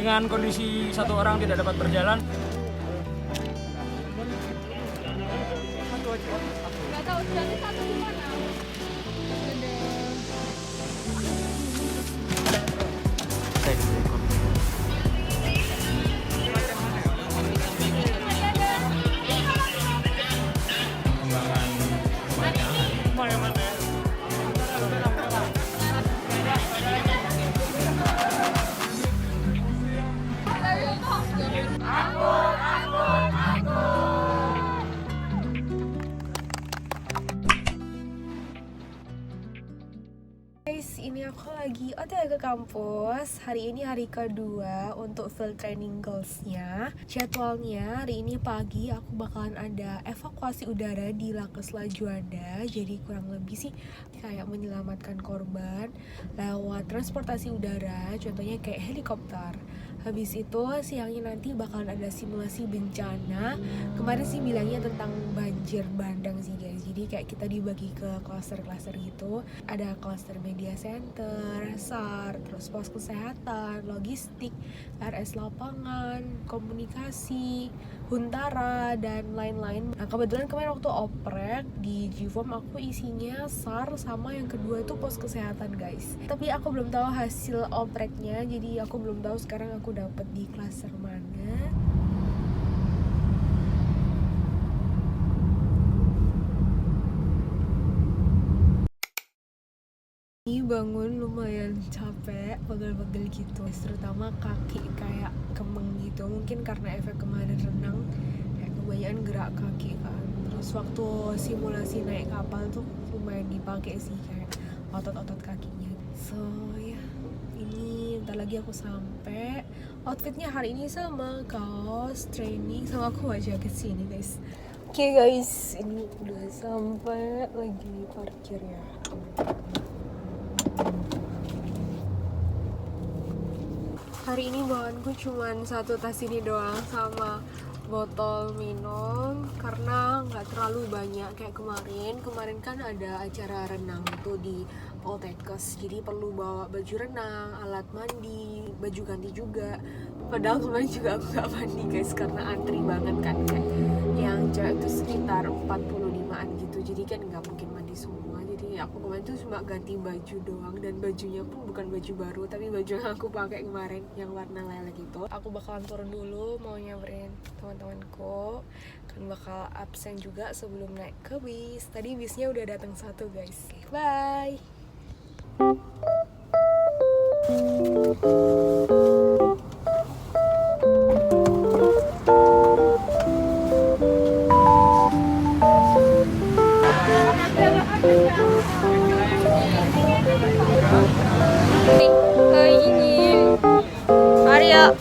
dengan kondisi satu orang tidak dapat berjalan. Nggak tahu jadi satu gimana? Guys, ini aku lagi OTW ke kampus. Hari ini hari kedua untuk field training goals-nya. Jadwalnya hari ini pagi aku bakalan ada evakuasi udara di Lakesla Juanda. Jadi kurang lebih sih kayak menyelamatkan korban lewat transportasi udara, contohnya kayak helikopter. Habis itu siangnya nanti bakalan ada simulasi bencana. Kemarin sih bilangnya tentang banjir bandang sih guys. Jadi kayak kita dibagi ke klaster-klaster gitu. Ada klaster media center, SAR, terus pos kesehatan, logistik, RS lapangan, komunikasi, Huntara, dan lain-lain. Nah kebetulan kemarin waktu oprek di Gform aku isinya SAR sama yang kedua itu pos kesehatan guys. Tapi aku belum tahu hasil opreknya, jadi aku belum tahu sekarang aku dapat di klaster mana. Ini bangun lumayan capek, pegel-pegel gitu, terutama kaki kayak kemeng gitu. Mungkin karena efek kemarin renang kayak kebanyakan gerak kaki kan. Terus waktu simulasi naik kapal tuh lumayan dipakai sih kayak otot-otot kakinya. So ya, ini bentar lagi aku sampai. Outfitnya hari ini sama kaos training sama aku aja ke sini guys. Oke guys, ini udah sampai, lagi parkir ya. Hari ini bawaanku cuma satu tas ini doang sama botol minum karena nggak terlalu banyak kayak kemarin kan ada acara renang itu di Poltekkes, jadi perlu bawa baju renang, alat mandi, baju ganti juga. Padahal kemarin juga aku nggak mandi guys karena antri banget kan, kayak yang cewek itu sekitar 45an gitu, jadi kan nggak mungkin mandi semua. Jadi aku kemarin tuh cuma ganti baju doang, dan bajunya pun bukan baju baru tapi baju yang aku pakai kemarin yang warna lilac gitu. Aku bakalan turun dulu mau nyamperin teman-temanku, kan bakal absen juga sebelum naik ke bis. Tadi bisnya udah datang satu guys. Bye. Arya.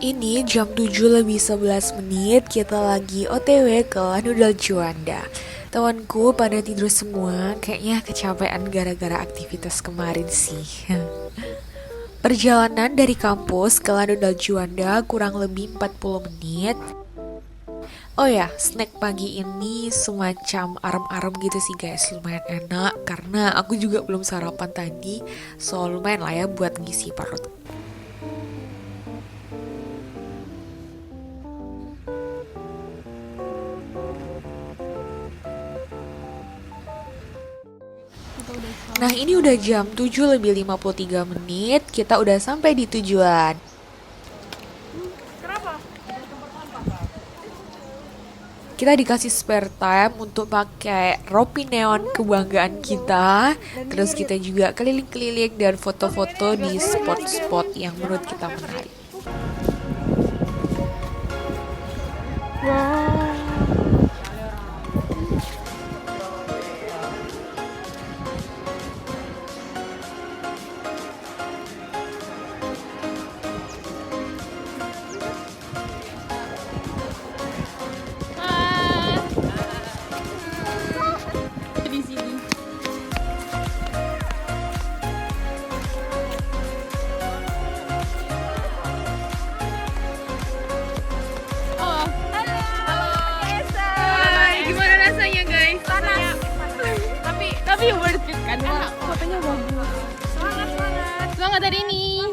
Ini jam 7:11, kita lagi OTW ke Lanudal Juanda. Temanku pada tidur semua, kayaknya kecapean gara-gara aktivitas kemarin sih. Perjalanan dari kampus ke Lanudal Juanda kurang lebih 40 menit. Oh ya, snack pagi ini semacam arem-arem gitu sih guys, lumayan enak karena aku juga belum sarapan tadi, so lumayan lah ya buat ngisi perut. Nah ini udah jam 7:53, kita udah sampai di tujuan. Kita dikasih spare time untuk pakai rompi neon kebanggaan kita. Terus kita juga keliling-keliling dan foto-foto di spot-spot yang menurut kita menarik. Wow. View-nya bagus. Semangat hari ini.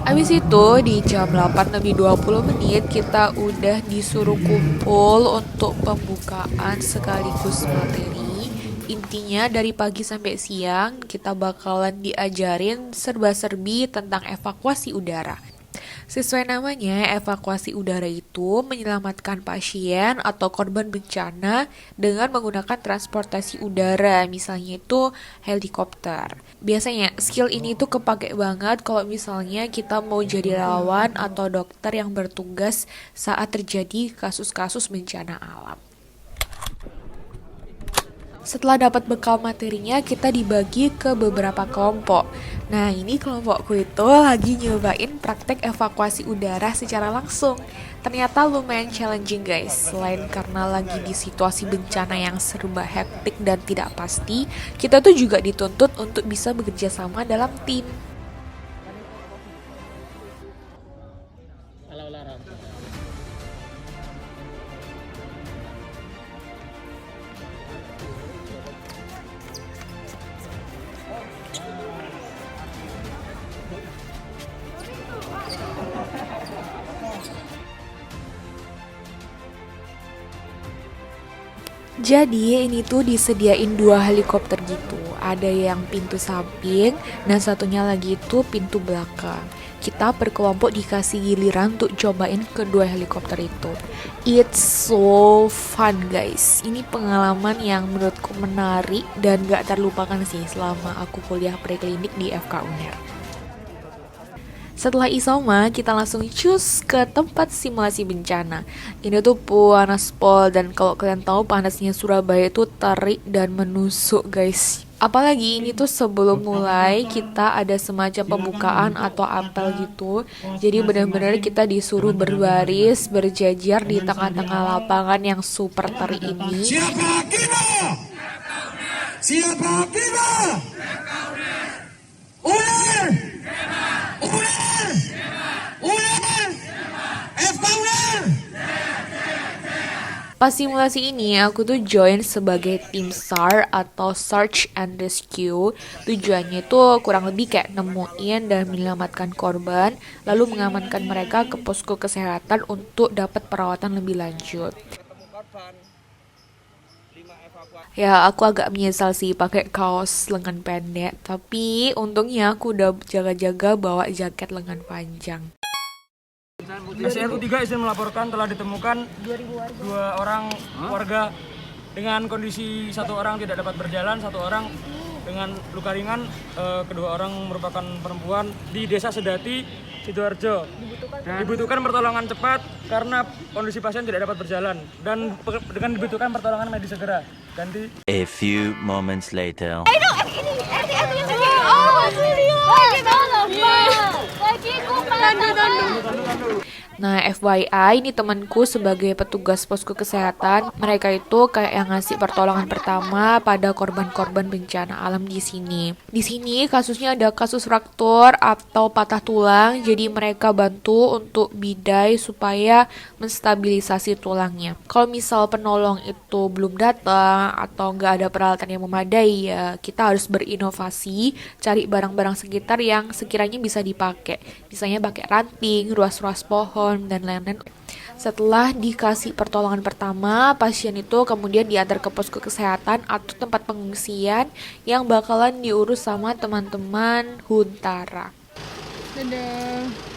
Abis itu di jam 8 lebih 20 menit kita udah disuruh kumpul untuk pembukaan sekaligus materi. Intinya dari pagi sampai siang kita bakalan diajarin serba-serbi tentang evakuasi udara. Sesuai namanya, evakuasi udara itu menyelamatkan pasien atau korban bencana dengan menggunakan transportasi udara, misalnya itu helikopter. Biasanya skill ini tuh kepake banget kalau misalnya kita mau jadi relawan atau dokter yang bertugas saat terjadi kasus-kasus bencana alam. Setelah dapat bekal materinya, kita dibagi ke beberapa kelompok. Nah, ini kelompokku itu lagi nyobain praktek evakuasi udara secara langsung. Ternyata lumayan challenging guys. Selain karena lagi di situasi bencana yang serba hektik dan tidak pasti, kita tuh juga dituntut untuk bisa bekerja sama dalam tim. Jadi ini tuh disediain 2 helikopter gitu. Ada yang pintu samping dan satunya lagi itu pintu belakang. Kita per kelompok dikasih giliran untuk cobain kedua helikopter itu. It's so fun guys. Ini pengalaman yang menurutku menarik dan gak terlupakan sih selama aku kuliah preklinik di FK UNER. Setelah isoma, kita langsung cus ke tempat simulasi bencana. Ini tuh panas pol, dan kalau kalian tahu panasnya Surabaya itu terik dan menusuk guys. Apalagi ini tuh sebelum mulai kita ada semacam pembukaan atau apel gitu. Jadi benar-benar kita disuruh berbaris, berjajar di tengah-tengah lapangan yang super terik ini. Siapa kita? Siapa kita? UNER! UNER! UNER! FK UNER! Pas simulasi ini, aku tuh join sebagai tim SAR atau Search and Rescue. Tujuannya tuh kurang lebih kayak nemuin dan menyelamatkan korban, lalu mengamankan mereka ke posko kesehatan untuk dapat perawatan lebih lanjut. Ya, aku agak menyesal sih pakai kaos lengan pendek, tapi untungnya aku udah jaga-jaga bawa jaket lengan panjang. SCRU 3 izin melaporkan telah ditemukan 2 orang warga dengan kondisi 1 orang tidak dapat berjalan, 1 orang dengan luka ringan, kedua orang merupakan perempuan di Desa Sedati, Sidoarjo. Dibutuhkan pertolongan cepat karena kondisi pasien tidak dapat berjalan dan dengan dibutuhkan pertolongan medis segera. Ganti. A few moments later. Nah, FYI, ini temanku sebagai petugas posko kesehatan. Mereka itu kayak yang ngasih pertolongan pertama pada korban-korban bencana alam di sini. Di sini kasusnya ada kasus fraktur atau patah tulang, jadi mereka bantu untuk bidai supaya menstabilisasi tulangnya. Kalau misal penolong itu belum datang atau nggak ada peralatan yang memadai, ya kita harus berinovasi, cari barang-barang sekitar yang sekiranya bisa dipakai. Misalnya pakai ranting, ruas-ruas pohon, dan lain-lain. Setelah dikasih pertolongan pertama, pasien itu kemudian diantar ke posko kesehatan atau tempat pengungsian yang bakalan diurus sama teman-teman Huntara. Dadah.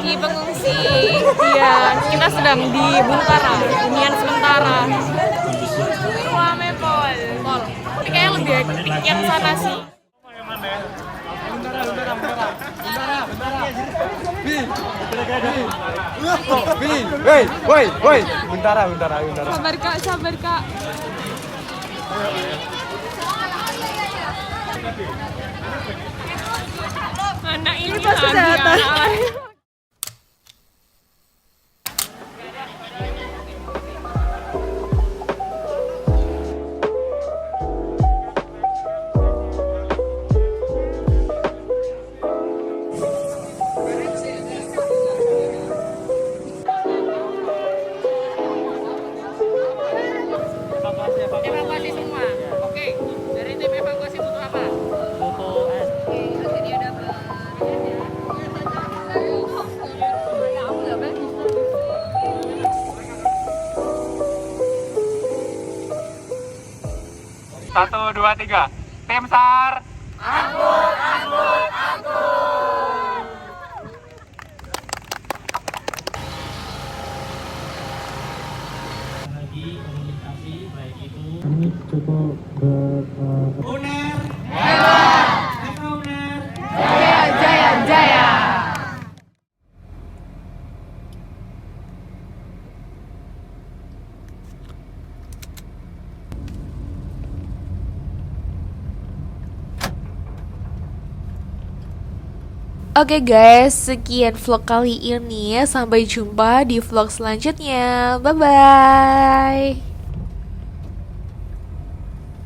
Di pengungsi, ya kita sedang di Bungkara, hunian sementara. Rame pol. Tapi kayaknya lebih hektik yang sana sih. Woi, bentara. Sabar kak. Anak ini lagi. Evakuasi semua. Oke. Dari tim evakuasi butuh apa? Butuh es. Oke, dia dapat. Satu, dua, tiga. Tim SAR. Oke guys, sekian vlog kali ini. Sampai jumpa di vlog selanjutnya. Bye-bye.